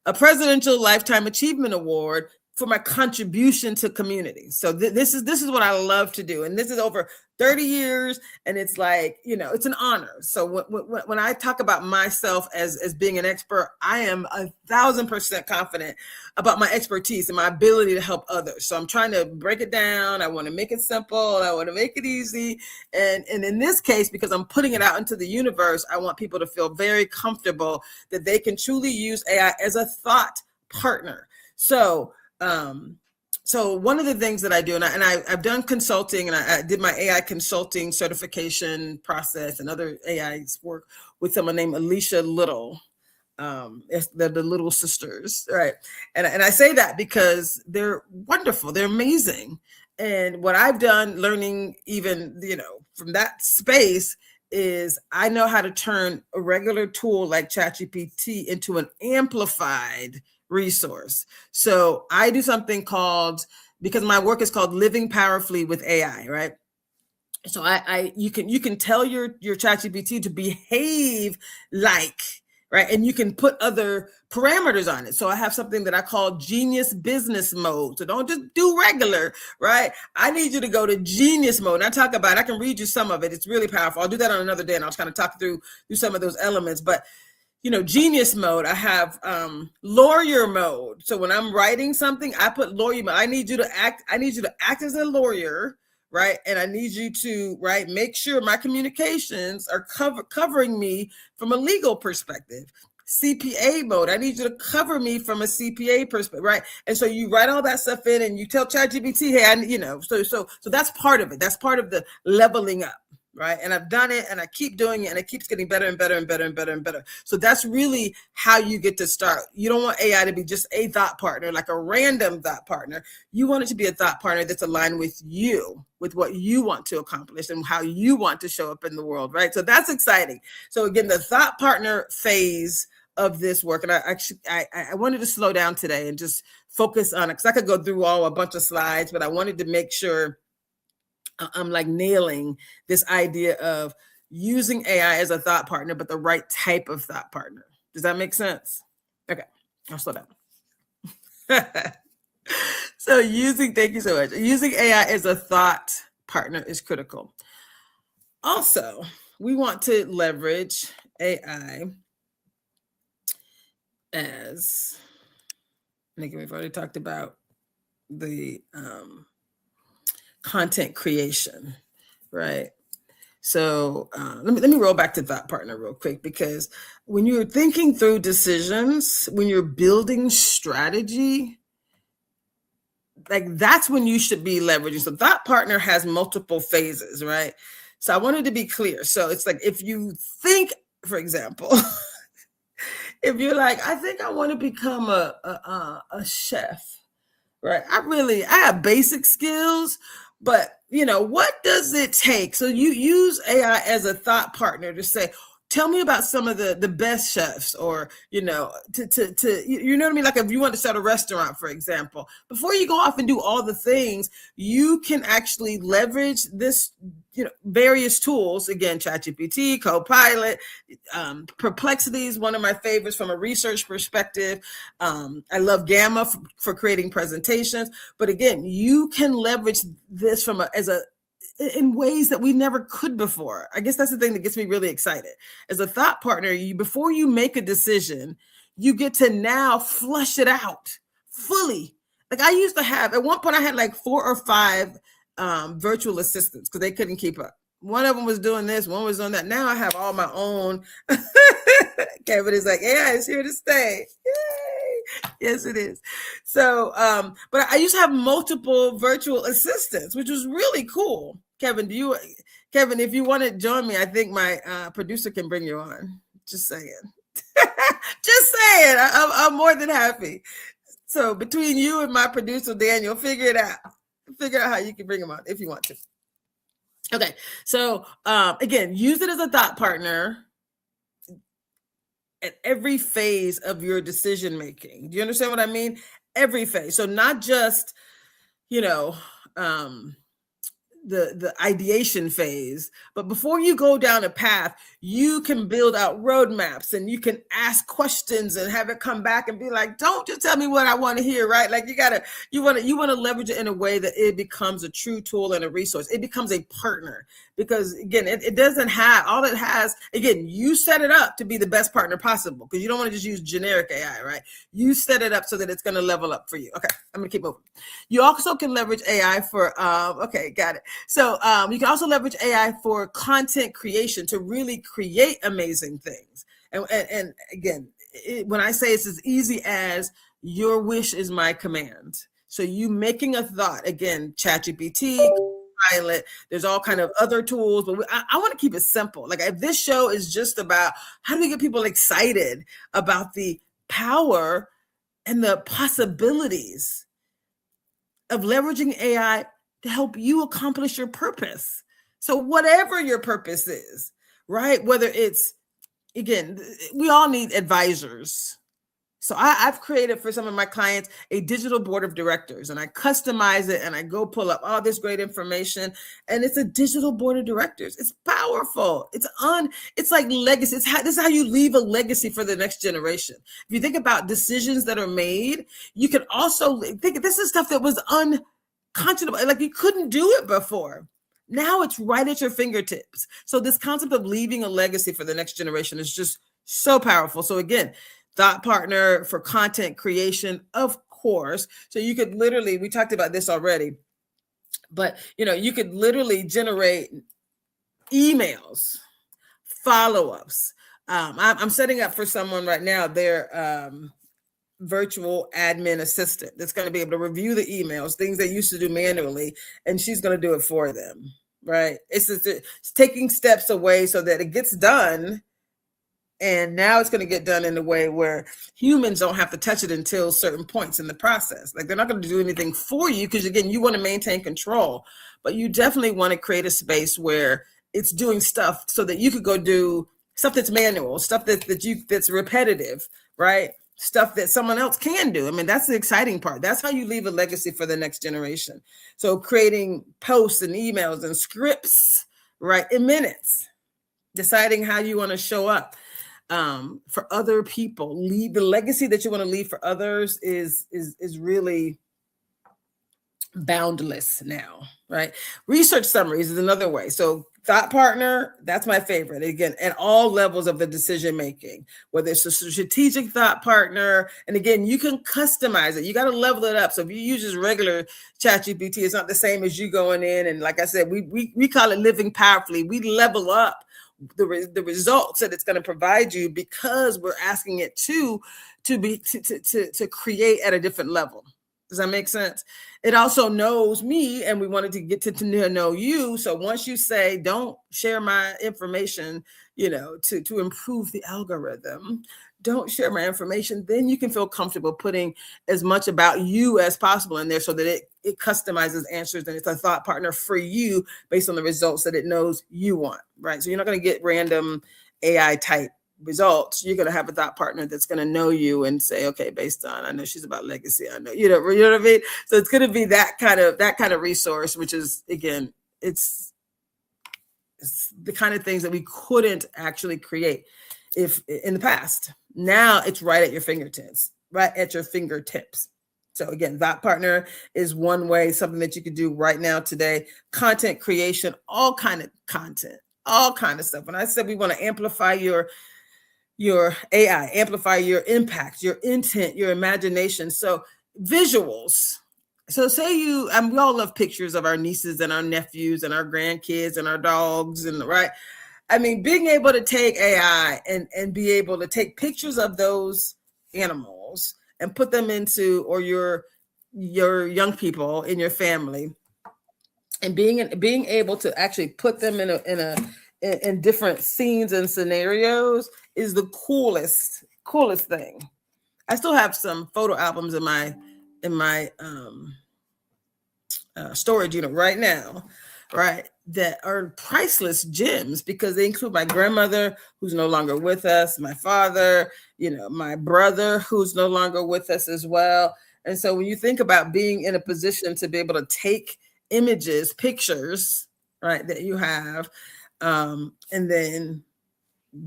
a presidential lifetime achievement award for my contribution to community. So this is what I love to do. And this is over 30 years. And it's like, it's an honor. So when I talk about myself as being an expert, I am 1,000% confident about my expertise and my ability to help others. So I'm trying to break it down. I want to make it simple. I want to make it easy. And in this case, because I'm putting it out into the universe, I want people to feel very comfortable that they can truly use AI as a thought partner. So one of the things that I do, and I've done consulting, and I did my AI consulting certification process and other AI work with someone named Alicia Little. They're the Little Sisters, right? And I say that because they're wonderful, they're amazing. And what I've done learning even, from that space is I know how to turn a regular tool like ChatGPT into an amplified resource. So I do something called, because my work is called Living Powerfully with AI, right? So you can tell your ChatGPT to behave like, right? And you can put other parameters on it. So I have something that I call genius business mode. So don't just do regular, right? I need you to go to genius mode. And I can read you some of it. It's really powerful. I'll do that on another day, and I'll kind of talk through some of those elements. But genius mode. I have lawyer mode. So when I'm writing something, I put lawyer mode. I need you to act as a lawyer, right? And I need you to, right, make sure my communications are covering me from a legal perspective. CPA mode. I need you to cover me from a CPA perspective, right? And so you write all that stuff in, and you tell ChatGPT, hey, so that's part of it. That's part of the leveling up. Right. And I've done it, and I keep doing it, and it keeps getting better and better and better and better and better. So that's really how you get to start. You don't want AI to be just a thought partner, like a random thought partner. You want it to be a thought partner that's aligned with you, with what you want to accomplish and how you want to show up in the world. Right. So that's exciting. So again, the thought partner phase of this work. And I wanted to slow down today and just focus on it, because I could go through a bunch of slides, but I wanted to make sure I'm like nailing this idea of using AI as a thought partner, but the right type of thought partner. Does that make sense? Okay, I'll slow down. So thank you so much. Using AI as a thought partner is critical. Also, we want to leverage AI as, and again, we've already talked about the content creation, right? So let me roll back to thought partner real quick, because when you're thinking through decisions, when you're building strategy, like that's when you should be leveraging. So thought partner has multiple phases, right? So I wanted to be clear. So it's like, if you think, for example, if you're like, I think I want to become a chef, right? I have basic skills, but what does it take? So you use AI as a thought partner to say, tell me about some of the best chefs, or, to you know what I mean? Like if you want to start a restaurant, for example, before you go off and do all the things, you can actually leverage this, various tools. Again, ChatGPT, Copilot, Perplexity is one of my favorites from a research perspective. I love Gamma for creating presentations. But again, you can leverage this in ways that we never could before. I guess that's the thing that gets me really excited. As a thought partner, before you make a decision, you get to now flush it out fully. Like I used to have, at one point I had like 4 or 5 virtual assistants because they couldn't keep up. One of them was doing this, one was doing that. Now I have all my own. Kevin is like, AI is here to stay. Yay! Yes, it is. So, but I used to have multiple virtual assistants, which was really cool. Kevin, if you want to join me, I think my producer can bring you on. Just saying. Just saying. I'm more than happy. So between you and my producer, Daniel, figure it out. Figure out how you can bring him on if you want to. Okay. So again, use it as a thought partner at every phase of your decision making. Do you understand what I mean? Every phase. So not just, the ideation phase. But before you go down a path, you can build out roadmaps and you can ask questions and have it come back and be like, don't just tell me what I want to hear, right? Like you want to leverage it in a way that it becomes a true tool and a resource. It becomes a partner, because again, it doesn't have, all it has, again, you set it up to be the best partner possible, because you don't want to just use generic AI, right? You set it up so that it's going to level up for you. Okay, I'm going to keep moving. You also can leverage AI for, okay, got it. So you can also leverage AI for content creation to really create amazing things. And again, when I say it's as easy as your wish is my command. So you making a thought, again, ChatGPT, Pilot, there's all kind of other tools, but I want to keep it simple. Like, if this show is just about how do we get people excited about the power and the possibilities of leveraging AI to help you accomplish your purpose. So whatever your purpose is, right? Whether it's, again, we all need advisors. So I've created for some of my clients a digital board of directors, and I customize it and I go pull up all this great information, and it's a digital board of directors. It's powerful. It's like legacy. This is how you leave a legacy for the next generation. If you think about decisions that are made, you can also think this is stuff that was unconscionable. Like, you couldn't do it before. Now it's right at your fingertips. So this concept of leaving a legacy for the next generation is just so powerful. So again, thought partner for content creation, of course. So you could literally, we talked about this already, but you could literally generate emails, follow-ups. I'm setting up for someone right now, their virtual admin assistant that's going to be able to review the emails, things they used to do manually, and she's going to do it for them, right? It's taking steps away so that it gets done. And now it's going to get done in a way where humans don't have to touch it until certain points in the process. Like, they're not going to do anything for you, because again, you want to maintain control, but you definitely want to create a space where it's doing stuff so that you could go do stuff that's manual, stuff that's repetitive, right? Stuff that someone else can do. I mean, that's the exciting part. That's how you leave a legacy for the next generation. So creating posts and emails and scripts, right, in minutes, deciding how you want to show up for other people. The legacy that you want to leave for others is really boundless now, right? Research summaries is another way. So thought partner, that's my favorite. Again, at all levels of the decision making, whether it's a strategic thought partner, and again, you can customize it. You got to level it up. So if you use just regular ChatGPT, it's not the same as you going in. And like I said, we call it living powerfully. We level up the results that it's going to provide you, because we're asking it to create at a different level. Does that make sense? It also knows me, and we wanted to get to know you. So once you say, don't share my information, to improve the algorithm, don't share my information, then you can feel comfortable putting as much about you as possible in there, so that it customizes answers, and it's a thought partner for you based on the results that it knows you want, right? So you're not going to get random AI type results. You're going to have a thought partner that's going to know you and say, okay, based on, I know she's about legacy, I know, you know what I mean? So it's going to be that kind of resource, which is, again, it's the kind of things that we couldn't actually create if in the past. Now it's right at your fingertips, So again, thought partner is one way, something that you could do right now today. Content creation, all kind of content, all kind of stuff. When I said we want to amplify your AI, amplify your impact, your intent, your imagination. So visuals. So say we all love pictures of our nieces and our nephews and our grandkids and our dogs, and right. I mean, being able to take AI and be able to take pictures of those animals and put them into, or your young people in your family, and being able to actually put them in different scenes and scenarios is the coolest thing. I still have some photo albums in my storage unit right now, right, that are priceless gems, because they include my grandmother, who's no longer with us, my father, my brother, who's no longer with us as well. And so when you think about being in a position to be able to take images, pictures, right, that you have, and then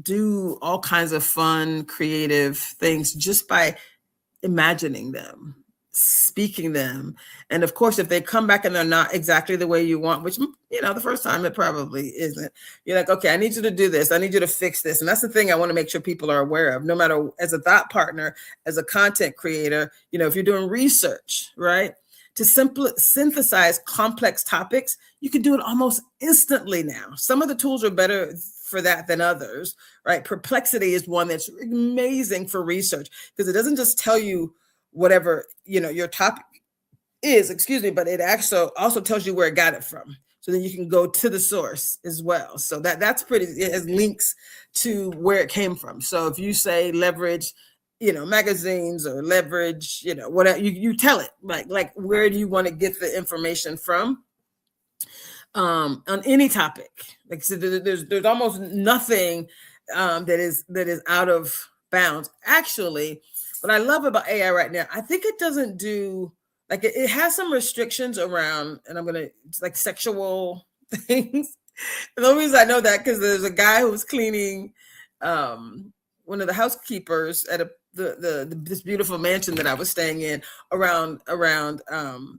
do all kinds of fun, creative things just by imagining them, speaking them. And of course, if they come back and they're not exactly the way you want, which, the first time it probably isn't, you're like, okay, I need you to do this. I need you to fix this. And that's the thing I want to make sure people are aware of, no matter as a thought partner, as a content creator, if you're doing research, right? To synthesize complex topics, you can do it almost instantly now. Some of the tools are better for that than others, right? Perplexity is one that's amazing for research because it doesn't just tell you whatever, your topic is, but it actually also tells you where it got it from. So then you can go to the source as well. So that's pretty, it has links to where it came from. So if you say leverage, magazines or leverage, whatever, you tell it like, where do you want to get the information from? On any topic, like so there's almost nothing that is out of bounds. Actually, what I love about AI right now, I think it doesn't do like it has some restrictions around, and it's like sexual things. And the only reason I know that because there's a guy who was cleaning one of the housekeepers at this beautiful mansion that I was staying in around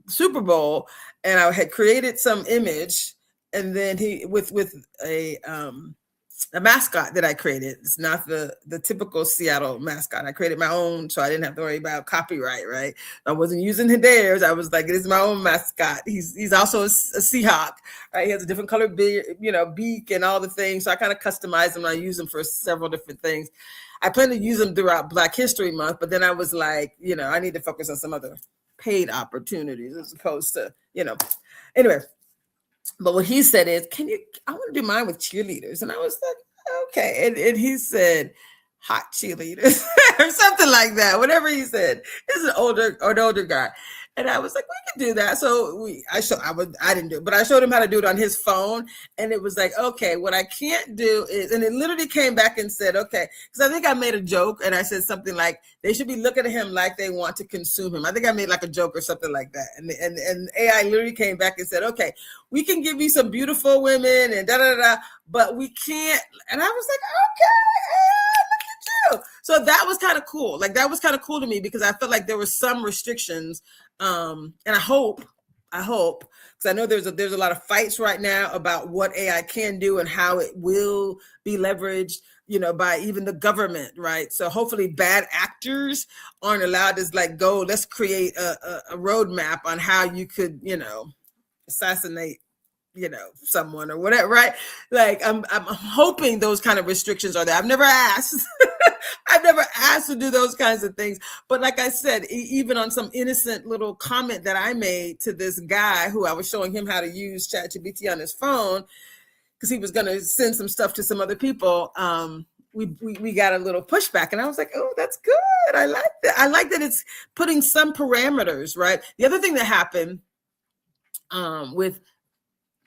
Super Bowl, and I had created some image, and then he with a mascot that I created. It's not the typical Seattle mascot. I created my own, so I didn't have to worry about copyright. Right, I wasn't using theirs. I was like, it is my own mascot. He's also a Seahawk. Right, he has a different color beak and all the things. So I kind of customized them. I use them for several different things. I plan to use them throughout Black History Month, but then I was like, I need to focus on some other paid opportunities as opposed to, anyway. But what he said is, I want to do mine with cheerleaders. And I was like, okay. And he said, hot cheerleaders or something like that, whatever he said. This is an older guy. And I was like, we can do that. So I didn't do it, but I showed him how to do it on his phone. And it was like, okay, what I can't do is, and it literally came back and said, okay, because I think I made a joke and I said something like, they should be looking at him like they want to consume him. I think I made like a joke or something like that. And AI literally came back and said, okay, we can give you some beautiful women and but we can't. And I was like, okay, look at you. So that was kind of cool. Like that was kind of cool to me because I felt like there were some restrictions. And I hope, because I know there's a lot of fights right now about what AI can do and how it will be leveraged, by even the government, right? So hopefully bad actors aren't allowed to like go, let's create a roadmap on how you could, assassinate, someone or whatever, right? Like I'm hoping those kind of restrictions are there. I've never asked. I've never asked to do those kinds of things. But like I said, even on some innocent little comment that I made to this guy who I was showing him how to use ChatGPT on his phone, because he was going to send some stuff to some other people, we got a little pushback. And I was like, oh, that's good. I like that. I like that it's putting some parameters, right? The other thing that happened with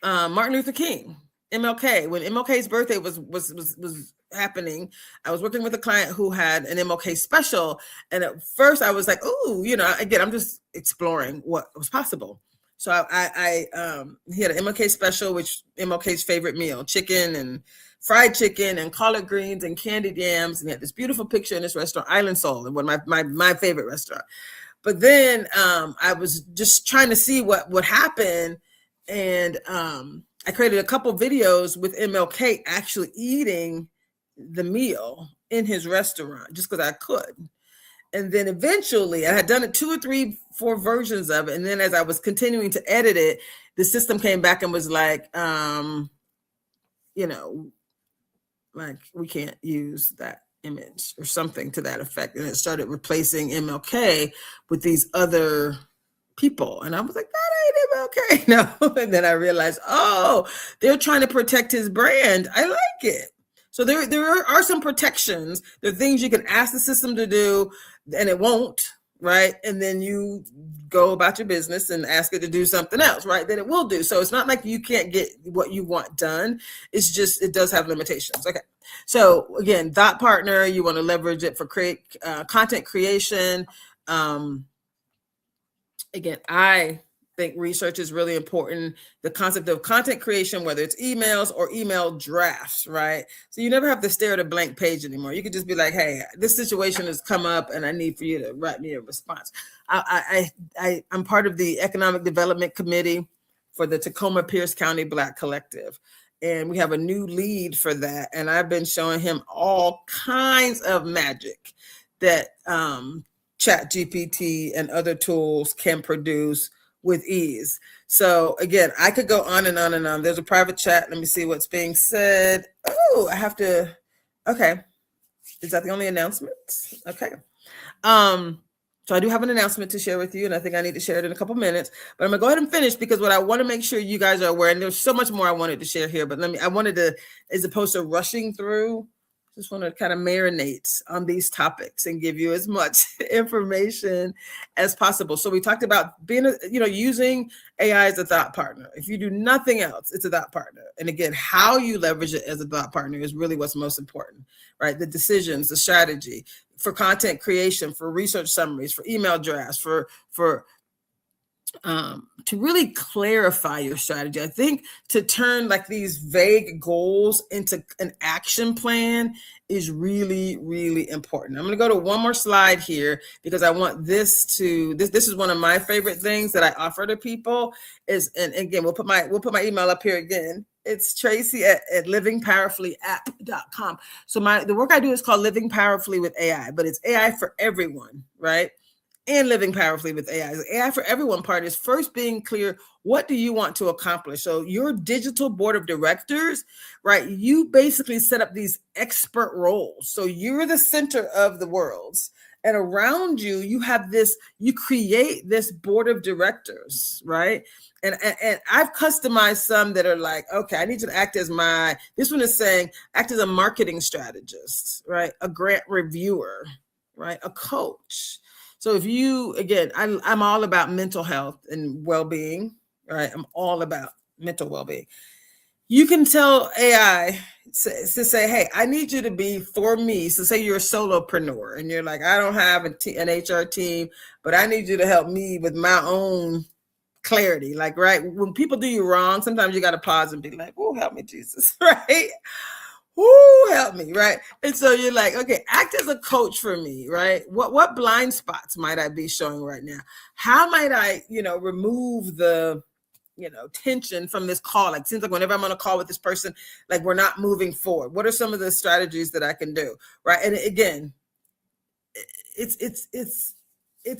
Martin Luther King, MLK, when MLK's birthday was happening, I was working with a client who had an MLK special. And at first I was like, oh, again, I'm just exploring what was possible. So I he had an MLK special, which MLK's favorite meal, chicken and fried chicken and collard greens and candied yams. And he had this beautiful picture in this restaurant, Island Soul, and one of my favorite restaurant. But then I was just trying to see what would happen. And I created a couple videos with MLK actually eating the meal in his restaurant just because I could. And then eventually I had done it 2 or 3, 4 versions of it. And then as I was continuing to edit it, the system came back and was like, like we can't use that image or something to that effect. And it started replacing MLK with these other people. And I was like, that ain't MLK. No. And then I realized, oh, they're trying to protect his brand. I like it. So there are some protections. There are things you can ask the system to do and it won't, right? And then you go about your business and ask it to do something else, right? That it will do. So it's not like you can't get what you want done. It's just, it does have limitations. Okay. So again, thought partner, you want to leverage it for content creation. Again, I think research is really important. The concept of content creation, whether it's emails or email drafts, right? So you never have to stare at a blank page anymore. You could just be like, hey, this situation has come up and I need for you to write me a response. I'm part of the Economic Development Committee for the Tacoma Pierce County Black Collective. And we have a new lead for that. And I've been showing him all kinds of magic that ChatGPT and other tools can produce with ease. So again, I could go on and on and on. There's a private chat. Let me see what's being said. Oh, I have to, okay. Is that the only announcement? Okay. So I do have an announcement to share with you, and I think I need to share it in a couple minutes, but I'm gonna go ahead and finish because what I want to make sure you guys are aware, and there's so much more I wanted to share here, but I wanted to, as opposed to rushing through, just want to kind of marinate on these topics and give you as much information as possible. So we talked about being, using AI as a thought partner. If you do nothing else, it's a thought partner. And again, how you leverage it as a thought partner is really what's most important, right? The decisions, the strategy for content creation, for research summaries, for email drafts, for to really clarify your strategy. I think to turn like these vague goals into an action plan is really, really important. I'm going to go to one more slide here because I want this is one of my favorite things that I offer to people is, and again, we'll put my email up here again. It's Traci at livingpowerfullyapp.com. So the work I do is called Living Powerfully with AI, but it's AI for everyone, right? And living powerfully with AI. The AI for everyone part is first being clear, what do you want to accomplish? So your digital board of directors, right? You basically set up these expert roles. So you're the center of the worlds. And around you, you create this board of directors, right? And I've customized some that are like, okay, I need you to act as this one is saying, act as a marketing strategist, right? A grant reviewer, right? A coach. So if you, again, I'm all about mental health and well-being, right? I'm all about mental well-being. You can tell AI to say, hey, I need you to be for me. So say you're a solopreneur and you're like, I don't have an HR team, but I need you to help me with my own clarity. Like, right, when people do you wrong, sometimes you got to pause and be like, oh, help me, Jesus, right? Who help me, right? And so you're like, okay, act as a coach for me, right? What blind spots might I be showing right now? How might I, remove the, tension from this call? Like, it seems like whenever I'm on a call with this person, like we're not moving forward. What are some of the strategies that I can do, right? And again, it's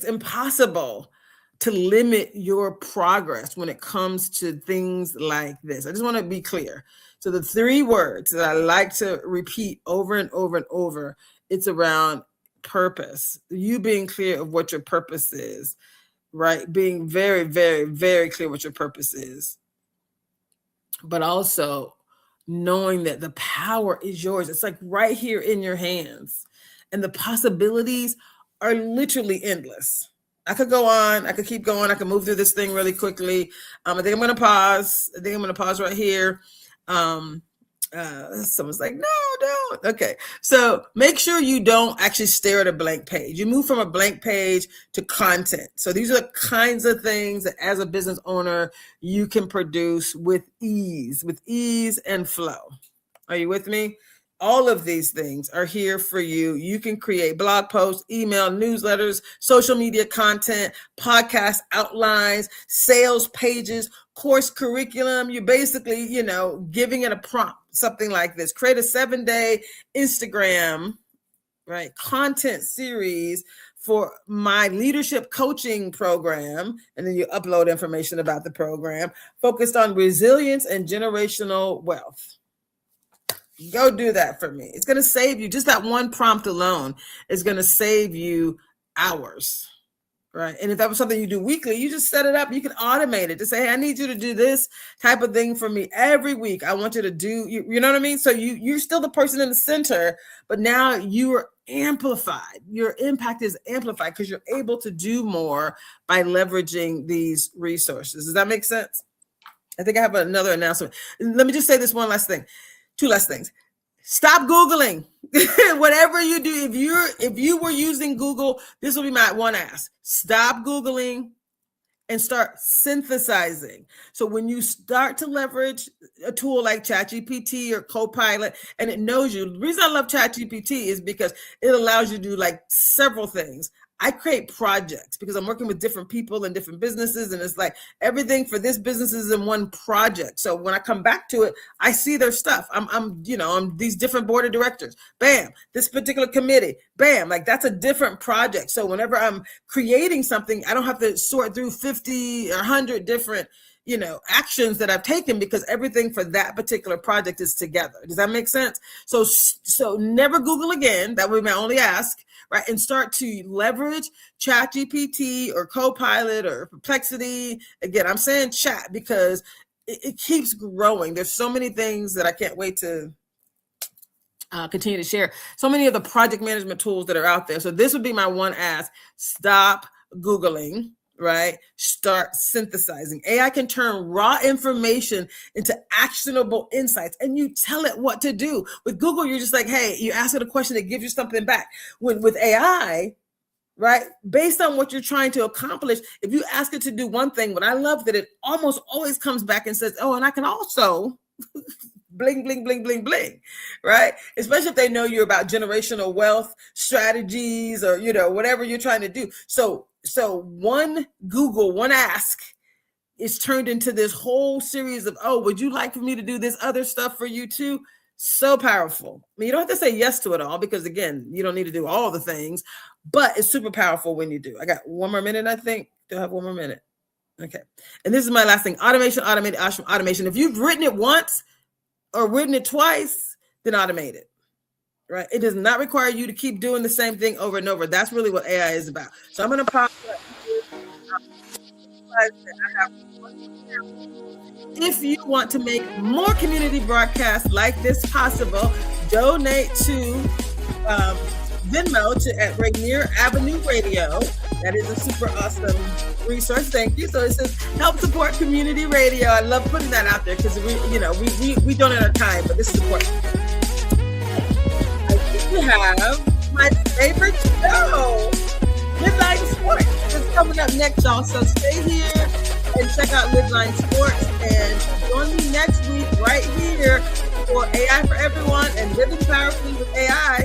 impossible to limit your progress when it comes to things like this. I just want to be clear. So the 3 words that I like to repeat over and over and over, it's around purpose. You being clear of what your purpose is, right? Being very, very, very clear what your purpose is. But also knowing that the power is yours. It's like right here in your hands. And the possibilities are literally endless. I could go on. I could keep going. I could move through this thing really quickly. I think I'm going to pause. I think I'm going to pause right here. Someone's like, no, don't. Okay. So make sure you don't actually stare at a blank page. You move from a blank page to content. So these are the kinds of things that as a business owner, you can produce with ease and flow. Are you with me? All of these things are here for you. You can create blog posts, email, newsletters, social media content, podcast outlines, sales pages, course curriculum. You're basically, giving it a prompt, something like this. Create a 7-day Instagram, right, content series for my leadership coaching program. And then you upload information about the program focused on resilience and generational wealth. Go do that for me. It's going to save you. Just that one prompt alone is going to save you hours, right? And if that was something you do weekly, you just set it up. You can automate it to say, hey, I need you to do this type of thing for me every week. I want you to do, you know what I mean? So you're still the person in the center, but now you are amplified. Your impact is amplified because you're able to do more by leveraging these resources. Does that make sense? I think I have another announcement. Let me just say this one last thing. 2 last things. Stop Googling. Whatever you do, if you were using Google, this will be my one ask. Stop Googling and start synthesizing. So when you start to leverage a tool like ChatGPT or Copilot, and it knows you, the reason I love ChatGPT is because it allows you to do like several things. I create projects because I'm working with different people and different businesses, and it's like everything for this business is in one project. So when I come back to it, I see their stuff. I'm these different board of directors. Bam, this particular committee. Bam, like that's a different project. So whenever I'm creating something, I don't have to sort through 50 or 100 different actions that I've taken because everything for that particular project is together. Does that make sense? So never Google again. That would be my only ask. Right, and start to leverage ChatGPT or Copilot or Perplexity. Again, I'm saying chat because it keeps growing. There's so many things that I can't wait to continue to share. So many of the project management tools that are out there. So this would be my one ask. Stop Googling, right? Start synthesizing. AI can turn raw information into actionable insights, and you tell it what to do. With Google, you're just like, hey, you ask it a question, it gives you something back. With AI, right, based on what you're trying to accomplish, if you ask it to do one thing, what I love that it almost always comes back and says, oh, and I can also bling, bling, bling, bling, bling, right? Especially if they know you're about generational wealth strategies or, whatever you're trying to do. So one Google, one ask is turned into this whole series of, oh, would you like for me to do this other stuff for you too? So powerful. I mean, you don't have to say yes to it all because, again, you don't need to do all the things, but it's super powerful when you do. I got one more minute, I think. Do I have one more minute? Okay. And this is my last thing. Automation. If you've written it once or written it twice, then automate it. Right? It does not require you to keep doing the same thing over and over. That's really what AI is about. So I'm going to pause. If you want to make more community broadcasts like this possible, donate to Venmo at Rainier Avenue Radio. That is a super awesome resource. Thank you. So it says help support community radio. I love putting that out there because we donate our time, but this is important. We have my favorite show, Midline Sports. It's coming up next, y'all. So stay here and check out Midline Sports and join me next week right here for AI for Everyone and Living Powerfully with AI.